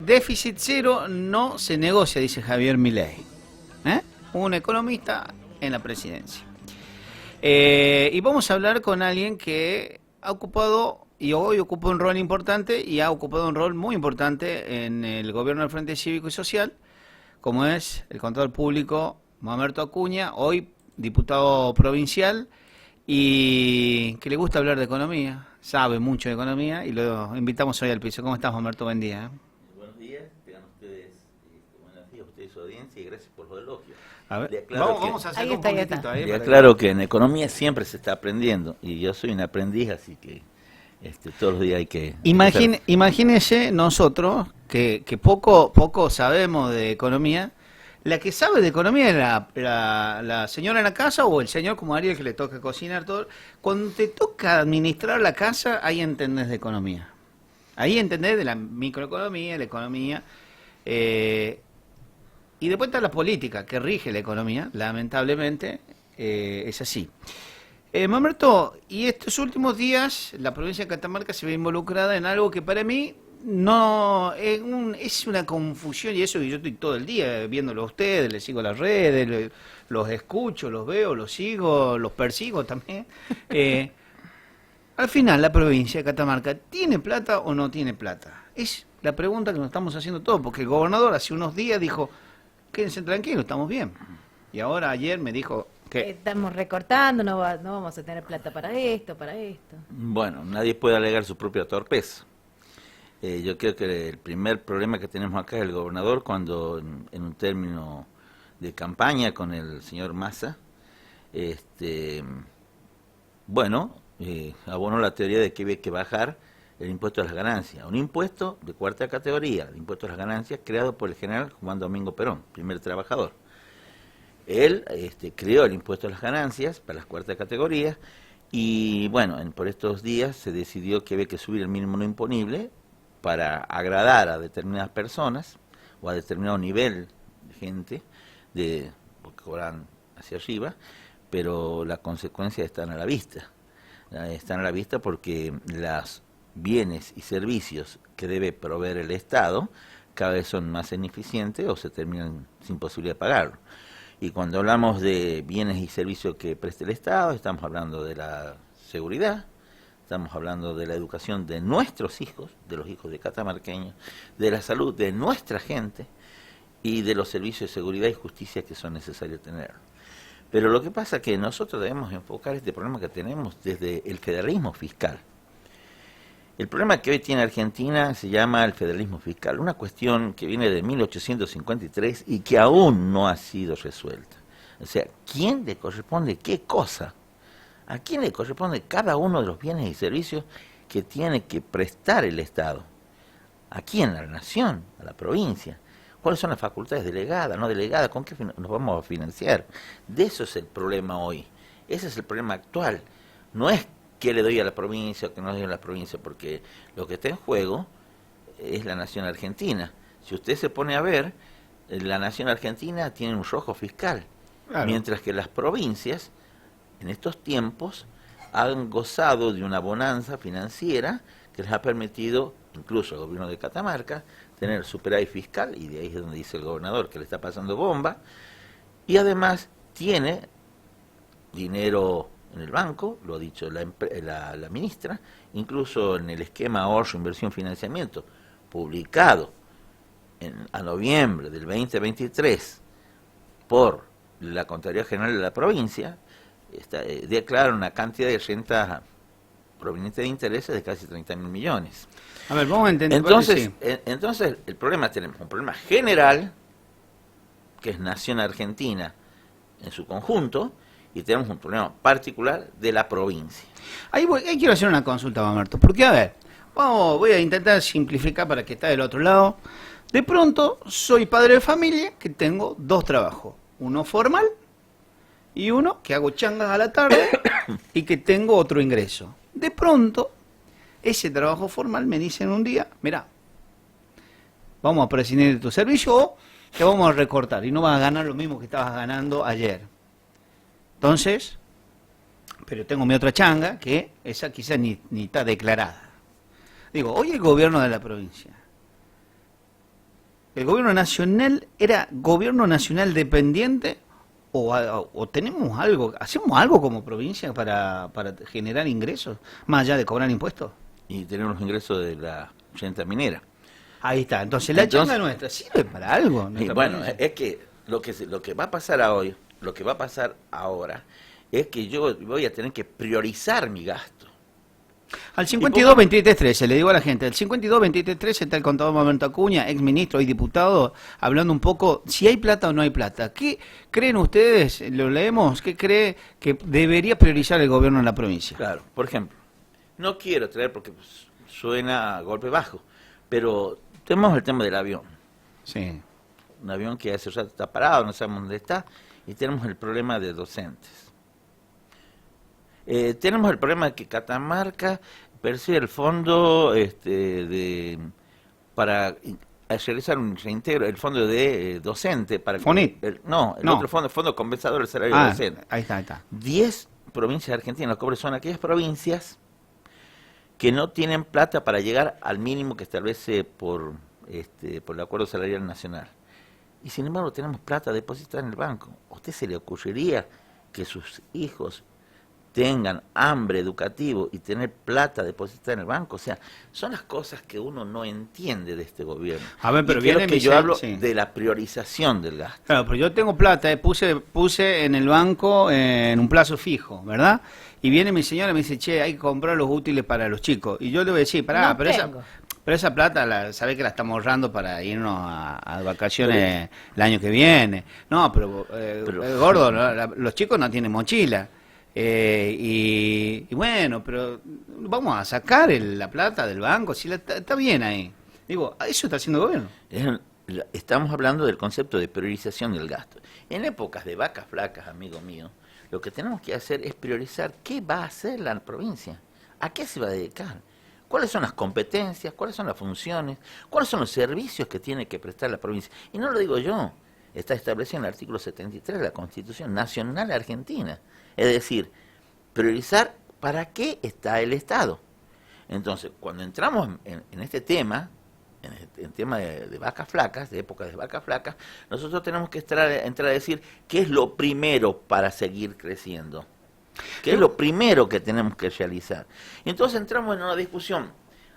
déficit cero no se negocia, dice Javier Milei, un economista en la presidencia. Y vamos a hablar con alguien que ha ocupado y hoy ocupa un rol importante y ha ocupado un rol muy importante en el gobierno del Frente Cívico y Social, como es el contador público Mamerto Acuña, hoy diputado provincial y que le gusta hablar de economía, sabe mucho de economía y lo invitamos hoy al piso. ¿Cómo estás, Mamerto? Buen día. Buenos días, tengan ustedes, buenos días a ustedes su audiencia y gracias por los elogios. A ver, vamos a hacer un poquitito ahí. Ya claro que en economía siempre se está aprendiendo y yo soy un aprendiz, así que todos los días hay que... Imagínese nosotros que poco sabemos de economía. La que sabe de economía es la señora en la casa o el señor como Ariel que le toca cocinar todo. Cuando te toca administrar la casa, ahí entendés de economía. Ahí entendés de la microeconomía, la economía. Y después está la política que rige la economía, lamentablemente es así. Mamerto, y estos últimos días la provincia de Catamarca se ve involucrada en algo que para mí no es una confusión, y eso que yo estoy todo el día viéndolo a ustedes, les sigo las redes, los escucho, los veo, los sigo, los persigo también. Al final, la provincia de Catamarca, ¿tiene plata o no tiene plata? Es la pregunta que nos estamos haciendo todos, porque el gobernador hace unos días dijo, quédense tranquilos, estamos bien. Y ahora ayer me dijo que... Estamos recortando, no vamos a tener plata para esto, Bueno, nadie puede alegar su propia torpeza. Yo creo que el primer problema que tenemos acá es el gobernador cuando en un término de campaña con el señor Massa, abonó la teoría de que había que bajar el impuesto a las ganancias, un impuesto de cuarta categoría, el impuesto a las ganancias creado por el general Juan Domingo Perón, primer trabajador. Él creó el impuesto a las ganancias para las cuartas categorías y bueno, por estos días se decidió que había que subir el mínimo no imponible para agradar a determinadas personas o a determinado nivel de gente, porque cobran hacia arriba, pero las consecuencias están a la vista. Están a la vista porque los bienes y servicios que debe proveer el Estado cada vez son más ineficientes o se terminan sin posibilidad de pagarlo. Y cuando hablamos de bienes y servicios que preste el Estado, estamos hablando de la seguridad, estamos hablando de la educación de nuestros hijos, de los hijos de catamarqueños, de la salud de nuestra gente y de los servicios de seguridad y justicia que son necesarios tener. Pero lo que pasa es que nosotros debemos enfocar este problema que tenemos desde el federalismo fiscal. El problema que hoy tiene Argentina se llama el federalismo fiscal, una cuestión que viene de 1853 y que aún no ha sido resuelta. O sea, ¿quién le corresponde qué cosa? ¿A quién le corresponde cada uno de los bienes y servicios que tiene que prestar el Estado? ¿A quién? ¿A la nación? ¿A la provincia? ¿Cuáles son las facultades delegadas, no delegadas? ¿Con qué nos vamos a financiar? De eso es el problema hoy. Ese es el problema actual. No es qué le doy a la provincia o qué no le doy a la provincia, porque lo que está en juego es la nación argentina. Si usted se pone a ver, la nación argentina tiene un rojo fiscal, claro, mientras que las provincias en estos tiempos han gozado de una bonanza financiera que les ha permitido, incluso al gobierno de Catamarca, tener superávit fiscal, y de ahí es donde dice el gobernador que le está pasando bomba, y además tiene dinero en el banco, lo ha dicho la ministra, incluso en el esquema ahorro, inversión, financiamiento, publicado a noviembre del 2023 por la Contraloría General de la provincia, declara una cantidad de renta proveniente de intereses de casi 30.000 millones. A ver, vamos a entender. Entonces, el problema, tenemos un problema general, que es Nación Argentina en su conjunto, y tenemos un problema particular de la provincia. Ahí quiero hacer una consulta, Mamerto, porque a ver, voy a intentar simplificar para que está del otro lado. De pronto, soy padre de familia que tengo dos trabajos, uno formal y uno que hago changas a la tarde y que tengo otro ingreso. De pronto, ese trabajo formal me dicen un día, mira, vamos a prescindir de tu servicio o te vamos a recortar y no vas a ganar lo mismo que estabas ganando ayer. Entonces, pero tengo mi otra changa, que esa quizás ni está declarada. Digo, hoy el gobierno de la provincia ¿El gobierno nacional era gobierno nacional dependiente o tenemos algo, hacemos algo como provincia para generar ingresos, más allá de cobrar impuestos? Y tenemos los ingresos de la renta minera. Ahí está, entonces la changa nuestra sirve para algo. Y nuestra bueno, provincia. es que lo que va a pasar a hoy, lo que va a pasar ahora, es que yo voy a tener que priorizar mi gasto. Al 52-23-13, le digo a la gente, al 52-23-13 está el contador Mamerto Acuña, ex ministro y diputado, hablando un poco si hay plata o no hay plata. ¿Qué creen ustedes, lo leemos, qué cree que debería priorizar el gobierno en la provincia? Claro, por ejemplo, no quiero traer porque pues, suena a golpe bajo, pero tenemos el tema del avión. Sí. Un avión que hace rato está parado, no sabemos dónde está, y tenemos el problema de docentes. Tenemos el problema de que Catamarca percibe el fondo para realizar un reintegro, el fondo de docente. Para ¿FONIT? No, el otro fondo compensador del salario docente. Ahí está. 10 provincias argentinas, los cobres son aquellas provincias que no tienen plata para llegar al mínimo que establece por el Acuerdo Salarial Nacional. Y sin embargo tenemos plata depositada en el banco. ¿A usted se le ocurriría que sus hijos tengan hambre educativo y tener plata depositada en el banco? O sea, son las cosas que uno no entiende de este gobierno. A ver, pero y creo viene que yo hablo sí. de la priorización del gasto. Claro, pero yo tengo plata, puse en el banco en un plazo fijo, ¿verdad? Y viene mi señora y me dice, che, hay que comprar los útiles para los chicos. Y yo le voy a decir, pará, No tengo. pero esa plata, sabés que la estamos ahorrando para irnos a vacaciones el año que viene. No, pero gordo, los chicos no tienen mochila. Y bueno, pero vamos a sacar la plata del banco, si está bien ahí. Digo, eso está haciendo el gobierno. Estamos hablando del concepto de priorización del gasto. En épocas de vacas flacas, amigo mío, lo que tenemos que hacer es priorizar qué va a hacer la provincia, a qué se va a dedicar, cuáles son las competencias, cuáles son las funciones, cuáles son los servicios que tiene que prestar la provincia. Y no lo digo yo, está establecido en el artículo 73 de la Constitución Nacional Argentina. Es decir, priorizar para qué está el Estado. Entonces, cuando entramos en este tema, en tema de vacas flacas, de épocas de vacas flacas, nosotros tenemos que entrar a decir qué es lo primero para seguir creciendo, qué es lo primero que tenemos que realizar. Y entonces entramos en una discusión.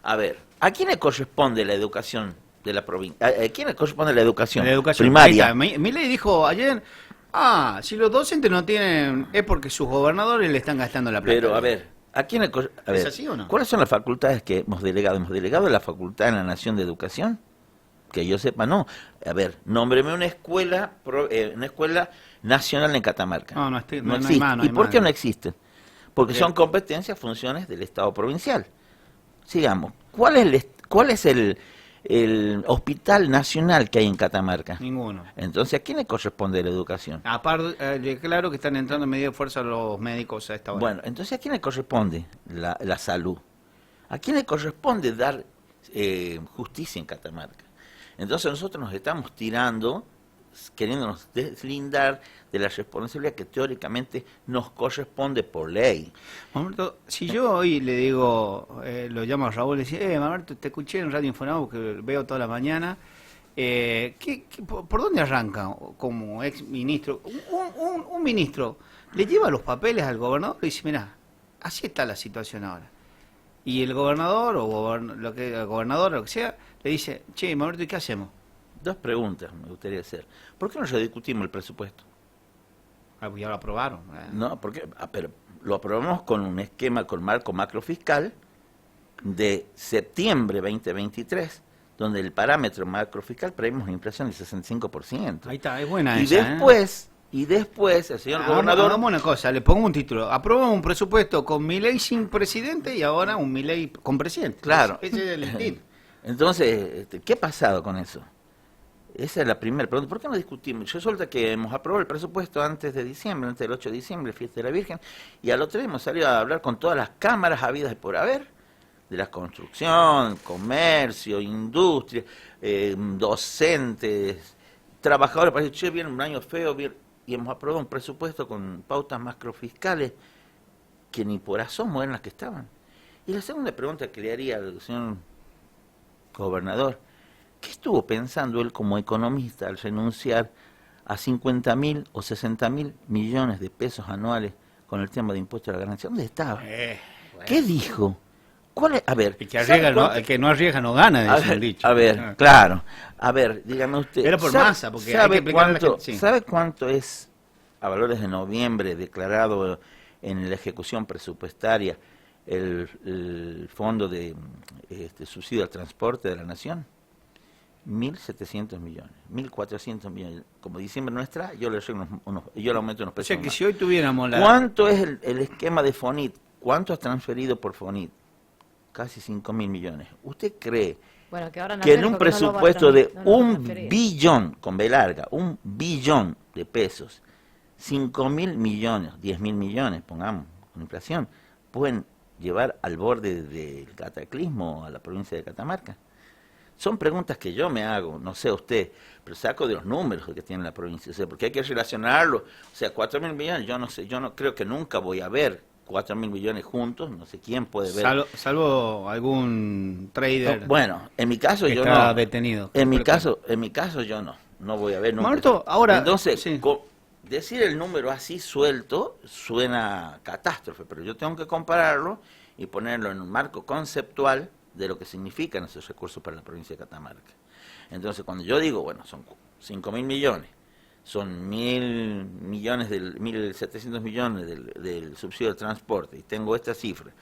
A ver, ¿a quién le corresponde la educación de la provincia? ¿A quién le corresponde la educación primaria? Ahí está. Milei dijo ayer, si los docentes no tienen, es porque sus gobernadores le están gastando la plata. Pero a ver, ¿a quién ¿Es así o no? ¿Cuáles son las facultades que hemos delegado? ¿Hemos delegado la facultad en la Nación de Educación? Que yo sepa, no. A ver, nómbreme una escuela nacional en Catamarca. No existe. hay más, no ¿Y hay por más. qué no existen? Porque Bien. son competencias, funciones del Estado provincial. Sigamos. ¿Cuál es el hospital nacional que hay en Catamarca? Ninguno. Entonces, ¿a quién le corresponde la educación? Aparte, claro que están entrando en medida de fuerza los médicos a esta hora. Bueno, entonces, ¿a quién le corresponde la salud? ¿A quién le corresponde dar justicia en Catamarca? Entonces nosotros nos estamos tirando, queriéndonos deslindar de la responsabilidad que teóricamente nos corresponde por ley. Mamerto, si yo hoy le digo, lo llamo a Raúl y le dice, Mamerto, te escuché en Radio Infonavo que veo toda la mañana, ¿por dónde arranca como ex ministro? Un ministro le lleva los papeles al gobernador y dice, mirá, así está la situación ahora. Y el gobernador o lo que sea, le dice, che, Mamerto, ¿y qué hacemos? Dos preguntas me gustaría hacer. ¿Por qué no rediscutimos el presupuesto? Pues ya lo aprobaron. No, porque pero lo aprobamos con un esquema, con marco macrofiscal de septiembre 2023, donde el parámetro macrofiscal previmos una inflación del 65%. Ahí está, es buena Y esa. después el señor gobernador... Hagamos una cosa, le pongo un título. Aprueba un presupuesto con Milei sin presidente y ahora un Milei con presidente. Claro. Ese es el título. Entonces, ¿qué ha pasado con eso? Esa es la primera pregunta. ¿Por qué no discutimos? Resulta que hemos aprobado el presupuesto antes de diciembre, antes del 8 de diciembre, fiesta de la Virgen, y al otro día hemos salido a hablar con todas las cámaras habidas y por haber, de la construcción, comercio, industria, docentes, trabajadores, para decir, che, viene un año feo, y hemos aprobado un presupuesto con pautas macrofiscales que ni por asomo eran las que estaban. Y la segunda pregunta que le haría al señor gobernador, ¿Qué estuvo pensando él como economista al renunciar a 50.000 o 60.000 millones de pesos anuales con el tema de impuesto a la ganancia? ¿Dónde estaba? Bueno. ¿Qué dijo? ¿Cuál es? A ver, El que, arriesga, no, el que no arriesga no gana, dice el dicho. a ver, claro. A ver, dígame usted. Era por masa, porque hay que ¿sabe explicarle a la cuánto, gente? Sí. ¿sabe cuánto es, a valores de noviembre, declarado en la ejecución presupuestaria el fondo de subsidio al transporte de la Nación? 1.700 millones, 1.400 millones. Como diciembre nuestra, yo le aumento unos O pesos sea que más. si hoy tuviéramos la... ¿Cuánto es el esquema de FONIT? ¿Cuánto ha transferido por FONIT? Casi 5.000 millones. ¿Usted cree Bueno, que ahora que en un presupuesto de no lo va a un transferir. billón, con B larga, 1 billón de pesos, 5.000 millones, 10.000 millones, pongamos, con inflación, pueden llevar al borde del cataclismo a la provincia de Catamarca? Son preguntas que yo me hago, no sé usted, pero saco de los números que tiene la provincia, o sea, porque hay que relacionarlo. O sea, 4.000 millones, yo no sé, yo no creo que nunca voy a ver 4.000 millones juntos, no sé quién puede ver. Salvo algún trader. No, bueno, en mi caso que yo está no. detenido. En mi caso yo no voy a ver nunca. Marto, ahora, entonces, sí. Decir el número así suelto suena catástrofe, pero yo tengo que compararlo y ponerlo en un marco conceptual de lo que significan esos recursos para la provincia de Catamarca. Entonces, cuando yo digo, bueno, son 5.000 millones, son 1.000 millones, 1.700 millones del subsidio de transporte, y tengo esta cifra,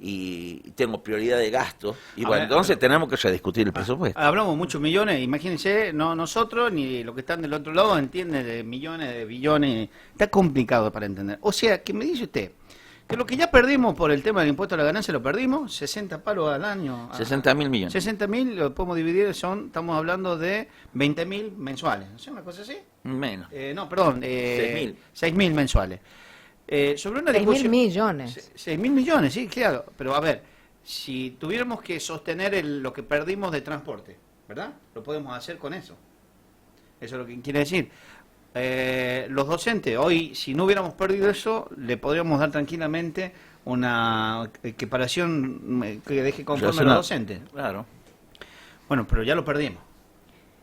y tengo prioridad de gasto, y bueno, entonces tenemos que rediscutir el presupuesto. Hablamos muchos millones, imagínense, no nosotros ni los que están del otro lado entienden de millones, de billones, está complicado para entender. O sea, que me dice usted que lo que ya perdimos por el tema del impuesto a la ganancia lo perdimos, 60 palos al año. 60.000 millones. 60.000 lo podemos dividir, estamos hablando de 20.000 mensuales, ¿no es una cosa así? Menos. No, perdón, 6.000 mensuales. Sobre una 6.000 millones. 6.000 millones, sí, claro. Pero a ver, si tuviéramos que sostener lo que perdimos de transporte, ¿verdad? Lo podemos hacer con eso. Eso es lo que quiere decir. Los docentes, hoy, si no hubiéramos perdido eso, le podríamos dar tranquilamente una equiparación que deje conforme a los docentes. Claro. Bueno, pero ya lo perdimos.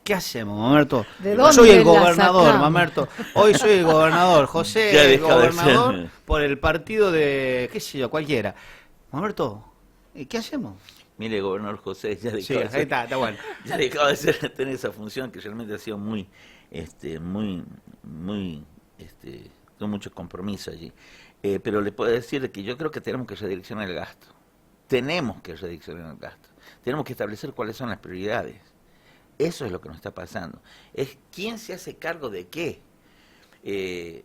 ¿Qué hacemos, Mamerto? ¿De dónde Soy el la gobernador, sacamos? Mamerto. Hoy soy el gobernador, José, Ya el deja de gobernador ser. por el partido de, qué sé yo, cualquiera. Mamerto, ¿qué hacemos? Mire, gobernador José, ya Sí, dejó de ahí ser, está bueno. ya dejó de ser, tener esa función que realmente ha sido con mucho compromiso allí. Pero le puedo decir que yo creo que tenemos que redireccionar el gasto. Tenemos que redireccionar el gasto. Tenemos que establecer cuáles son las prioridades. Eso es lo que nos está pasando. Es quién se hace cargo de qué.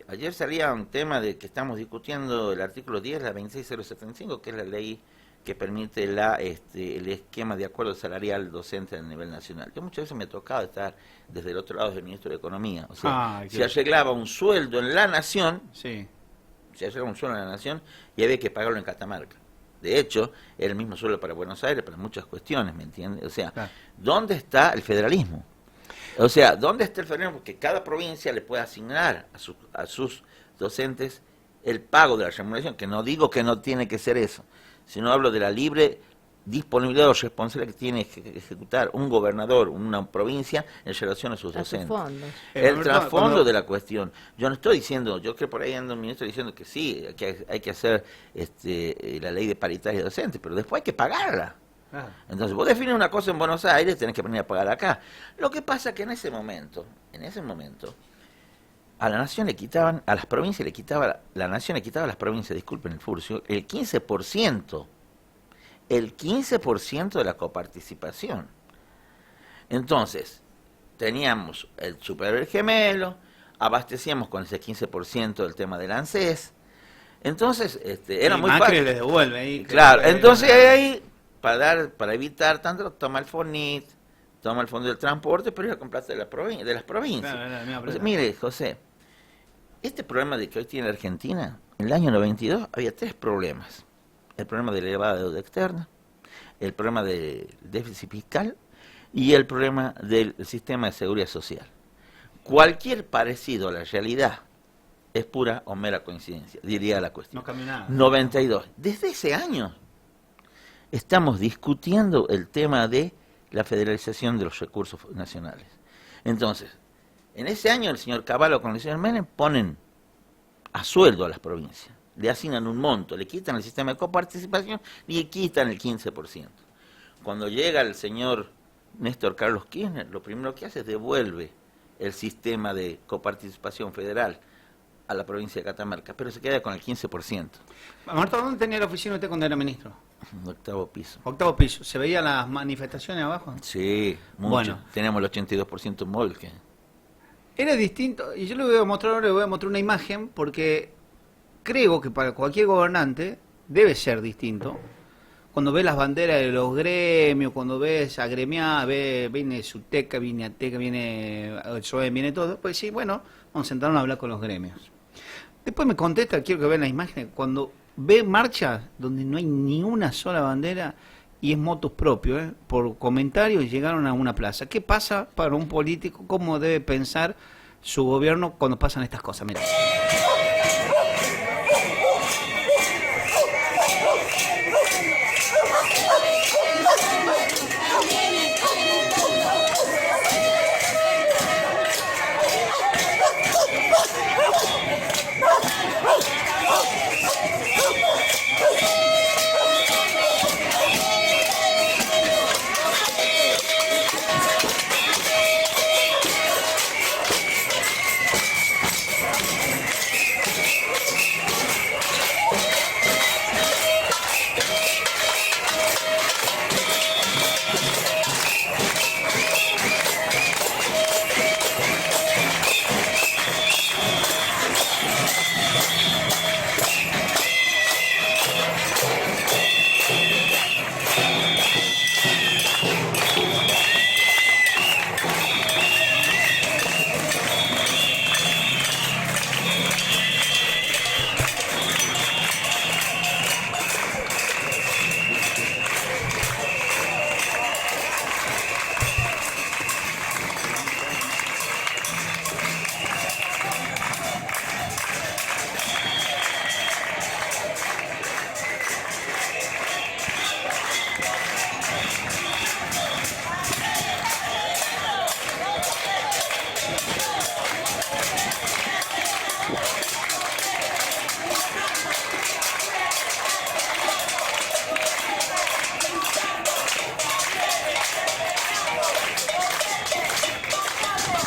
Ayer salía un tema de que estamos discutiendo el artículo 10, la 26075, que es la ley que permite el esquema de acuerdo salarial docente a nivel nacional. Yo muchas veces me ha tocado estar desde el otro lado del ministro de Economía. O sea, se arreglaba un sueldo en la nación, Sí. se arreglaba un sueldo en la nación y había que pagarlo en Catamarca. De hecho, era el mismo sueldo para Buenos Aires, para muchas cuestiones, ¿me entiendes? O sea, Claro. ¿dónde está el federalismo? O sea, ¿dónde está el federalismo? Porque cada provincia le puede asignar a sus docentes el pago de la remuneración, que no digo que no tiene que ser eso, sino hablo de la libre disponibilidad o responsabilidad que tiene que ejecutar un gobernador, una provincia, en relación a sus A sus docentes. fondos. El trasfondo de la cuestión. Yo no estoy diciendo, yo creo por ahí anda un ministro diciendo que sí, que hay que hacer la ley de paritaria docente, pero después hay que pagarla. Entonces, vos defines una cosa en Buenos Aires, tenés que venir a pagar acá. Lo que pasa que en ese momento, a la nación le quitaban, a las provincias le quitaba, la nación le quitaba a las provincias, disculpen el furcio, el 15% de la coparticipación. Entonces, teníamos el superhéroe gemelo, abastecíamos con ese 15% del tema del ANSES. Entonces, era muy Macri fácil. le devuelve ahí. Claro, entonces ahí, para evitar tanto, toma el FONIT, toma el Fondo del Transporte, pero ya con plata de las provincias. Claro, Entonces, mire, José, este problema de que hoy tiene Argentina, en el año 92 había 3 problemas. El problema de la elevada deuda externa, el problema del déficit fiscal y el problema del sistema de seguridad social. Cualquier parecido a la realidad es pura o mera coincidencia, diría la cuestión. No cambió nada. 92. Desde ese año estamos discutiendo el tema de la federalización de los recursos nacionales. Entonces, en ese año el señor Cavallo con el señor Menem ponen a sueldo a las provincias, le asignan un monto, le quitan el sistema de coparticipación y le quitan el 15%. Cuando llega el señor Néstor Carlos Kirchner, lo primero que hace es devuelve el sistema de coparticipación federal a la provincia de Catamarca, pero se queda con el 15%. Marta, ¿dónde tenía la oficina usted cuando era ministro? Octavo piso. Octavo piso. ¿Se veían las manifestaciones abajo? Sí, mucho. Bueno. Tenemos el 82% móvil que... Era distinto, y yo le voy a mostrar ahora, le voy a mostrar una imagen, porque creo que para cualquier gobernante debe ser distinto. Cuando ves las banderas de los gremios, cuando ves agremiada, viene Suteca, viene Ateca, viene el SOE, viene todo, pues sí, bueno, vamos a sentarnos a hablar con los gremios. Después me contesta, quiero que vean las imágenes, cuando ve marchas donde no hay ni una sola bandera y es motos propios, por comentarios llegaron a una plaza. ¿Qué pasa para un político? ¿Cómo debe pensar su gobierno cuando pasan estas cosas? Mira.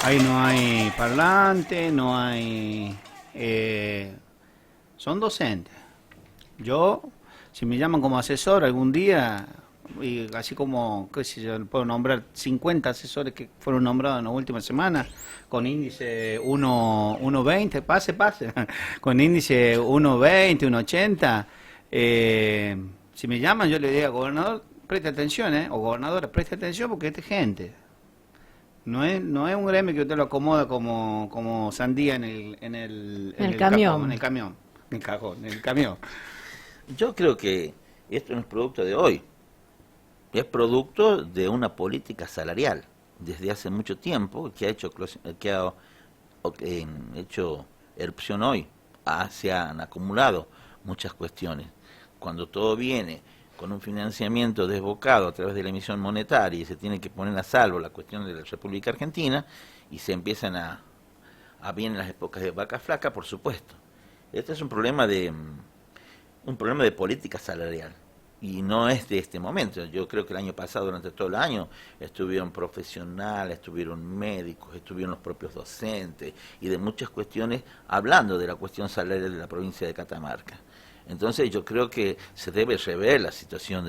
Ahí no hay parlante, no hay... son docentes. Yo, si me llaman como asesor algún día, y así como, qué sé yo, puedo nombrar 50 asesores que fueron nombrados en las últimas semanas, con índice 1.20, pase, con índice 1.20, 1.80, si me llaman yo le diría, gobernador, preste atención, o gobernadora, preste atención porque esta gente... No es un gremio que usted lo acomoda como sandía en el camión. Cajón, en el cajón, en el camión. Yo creo que esto no es producto de hoy, es producto de una política salarial desde hace mucho tiempo que ha hecho erupción hoy. Se han acumulado muchas cuestiones. Cuando todo viene con un financiamiento desbocado a través de la emisión monetaria y se tiene que poner a salvo la cuestión de la República Argentina y se empiezan a vienen las épocas de vaca flaca, por supuesto. Este es un problema de política salarial y no es de este momento. Yo creo que el año pasado, durante todo el año, estuvieron profesionales, estuvieron médicos, estuvieron los propios docentes y de muchas cuestiones hablando de la cuestión salarial de la provincia de Catamarca. Entonces yo creo que se debe rever la situación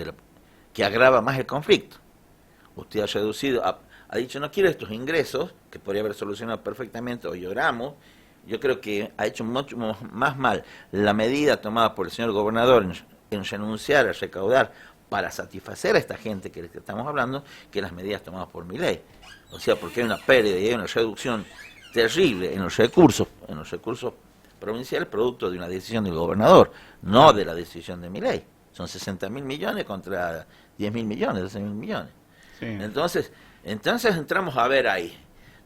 que agrava más el conflicto. Usted ha reducido, ha dicho no quiero estos ingresos, que podría haber solucionado perfectamente, hoy lloramos. Yo creo que ha hecho mucho más mal la medida tomada por el señor gobernador en renunciar a recaudar para satisfacer a esta gente que estamos hablando, que las medidas tomadas por Milei. O sea, porque hay una pérdida y hay una reducción terrible en los recursos provincial producto de una decisión del gobernador, no de la decisión de Milei. Son 60.000 millones contra 10.000 millones, 12.000 millones. Sí. Entonces entramos a ver ahí.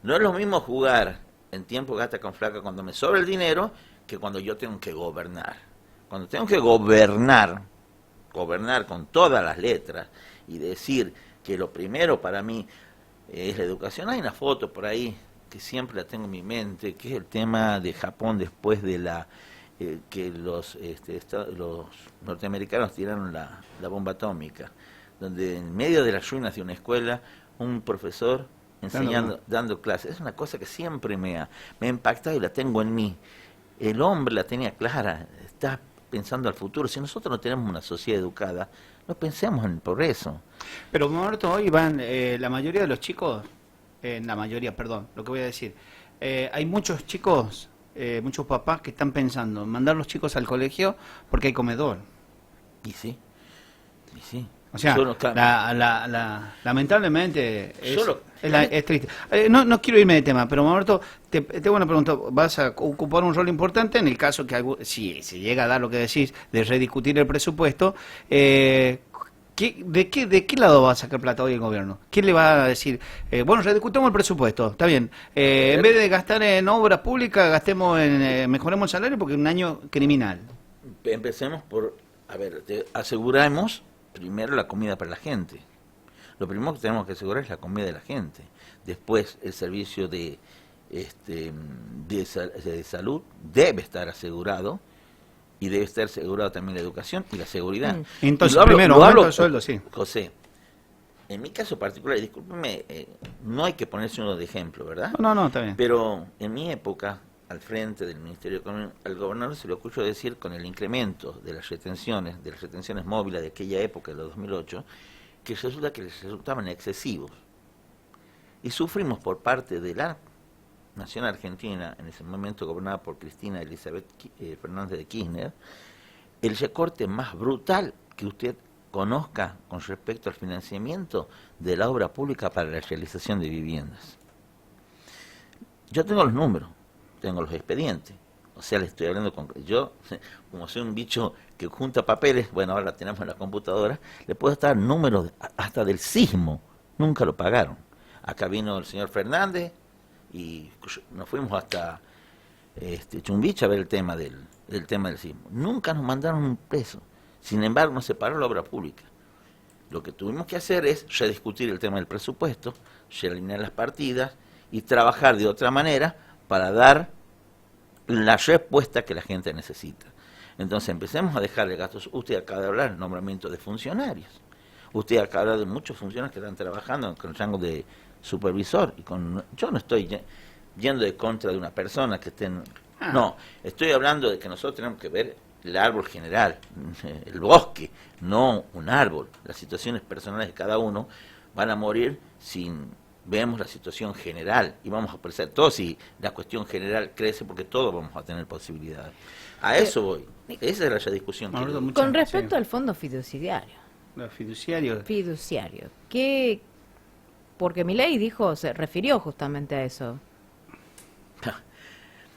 No es lo mismo jugar en tiempo gasta con flaca cuando me sobra el dinero que cuando yo tengo que gobernar. Cuando tengo que gobernar con todas las letras y decir que lo primero para mí es la educación. Hay una foto por ahí que siempre la tengo en mi mente, que es el tema de Japón después de que los norteamericanos tiraron la bomba atómica, donde en medio de las ruinas de una escuela, un profesor dando clases. Es una cosa que siempre me ha impactado y la tengo en mí. El hombre la tenía clara, está pensando al futuro. Si nosotros no tenemos una sociedad educada, no pensemos en el progreso. Pero, Roberto, hoy van la mayoría de los chicos, lo que voy a decir, hay muchos chicos, muchos papás que están pensando en mandar a los chicos al colegio porque hay comedor. Y sí. O sea, lamentablemente es triste. No quiero irme de tema, pero Roberto, te tengo una pregunta. ¿Vas a ocupar un rol importante en el caso que si se llega a dar lo que decís de rediscutir el presupuesto? ¿De qué lado va a sacar plata hoy el gobierno? ¿Quién le va a decir, bueno, rediscutamos el presupuesto, está bien, en vez de gastar en obras públicas, gastemos mejoremos el salario porque es un año criminal? Empecemos por, aseguramos primero la comida para la gente. Lo primero que tenemos que asegurar es la comida de la gente. Después, el servicio de salud debe estar asegurado, y debe estar asegurado también la educación y la seguridad. Entonces, primero, aumento el sueldo, sí. José, en mi caso particular, discúlpeme, no hay que ponerse uno de ejemplo, ¿verdad? No, está bien. Pero en mi época, al frente del Ministerio de Economía, al gobernador se le ocurrió decir, con el incremento de las retenciones móviles de aquella época, de 2008, que resulta que les resultaban excesivos. Y sufrimos por parte de la Nación Argentina, en ese momento gobernada por Cristina Elizabeth Fernández de Kirchner, el recorte más brutal que usted conozca con respecto al financiamiento de la obra pública para la realización de viviendas. Yo tengo los números, tengo los expedientes, o sea, le estoy hablando yo, como soy un bicho que junta papeles, bueno, ahora tenemos en la computadora, le puedo estar números hasta del sismo, nunca lo pagaron. Acá vino el señor Fernández y nos fuimos hasta Chumbiche a ver el tema del sismo. Nunca nos mandaron un peso, sin embargo no se paró la obra pública. Lo que tuvimos que hacer es rediscutir el tema del presupuesto, realinear las partidas y trabajar de otra manera para dar la respuesta que la gente necesita. Entonces empecemos a dejar de gastos. Usted acaba de hablar del nombramiento de funcionarios. Usted acaba de hablar de muchos funcionarios que están trabajando con el rango de supervisor. Yo no estoy yendo de contra de una persona que estén... No, estoy hablando de que nosotros tenemos que ver el árbol general, el bosque, no un árbol. Las situaciones personales de cada uno van a morir sin... Vemos la situación general y vamos a apreciar todo si la cuestión general crece, porque todos vamos a tener posibilidades. A eso voy. Esa es la discusión. Con respecto al fondo fiduciario. Fiduciario. ¿Qué? Porque Milei se refirió justamente a eso.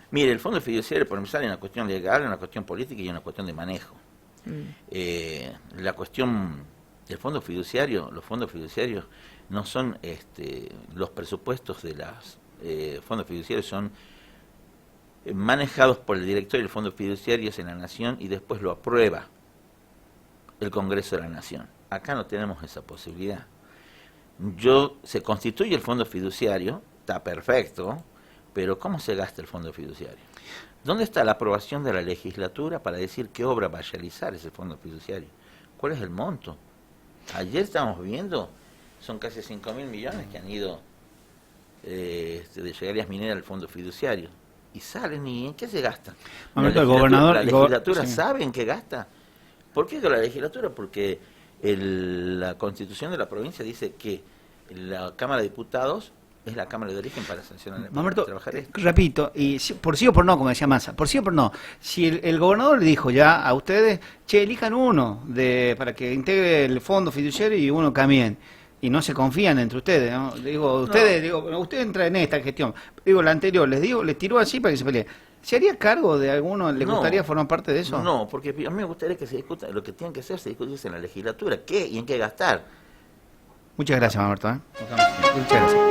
Mire, el fondo fiduciario, por empezar, es una cuestión legal, una cuestión política y una cuestión de manejo. La cuestión del fondo fiduciario, los fondos fiduciarios no son los presupuestos de los fondos fiduciarios, son manejados por el directorio del fondo fiduciario en la Nación y después lo aprueba el Congreso de la Nación. Acá no tenemos esa posibilidad. Se constituye el fondo fiduciario, está perfecto, pero ¿cómo se gasta el fondo fiduciario? ¿Dónde está la aprobación de la legislatura para decir qué obra va a realizar ese fondo fiduciario? ¿Cuál es el monto? Ayer estábamos viendo, son casi 5.000 millones que han ido de regalías mineras al fondo fiduciario. Y salen, ¿y en qué se gastan? La legislatura sabe en qué gasta. ¿Por qué la legislatura? Porque la Constitución de la provincia dice que la Cámara de Diputados es la Cámara de origen para sancionar para trabajar esto. Repito, y por sí o por no, como decía Massa, por sí o por no, si el gobernador le dijo ya a ustedes, elijan uno para que integre el fondo fiduciario y uno cambien, y no se confían entre ustedes, ¿no? Usted entra en esta gestión, la anterior, les tiró así para que se peleen. ¿Se haría cargo de alguno? ¿Le gustaría formar parte de eso? No, porque a mí me gustaría que se discuta, lo que tienen que hacer se discutirse en la legislatura, qué y en qué gastar. Muchas gracias, Roberto. Muchas gracias.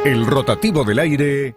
El rotativo del aire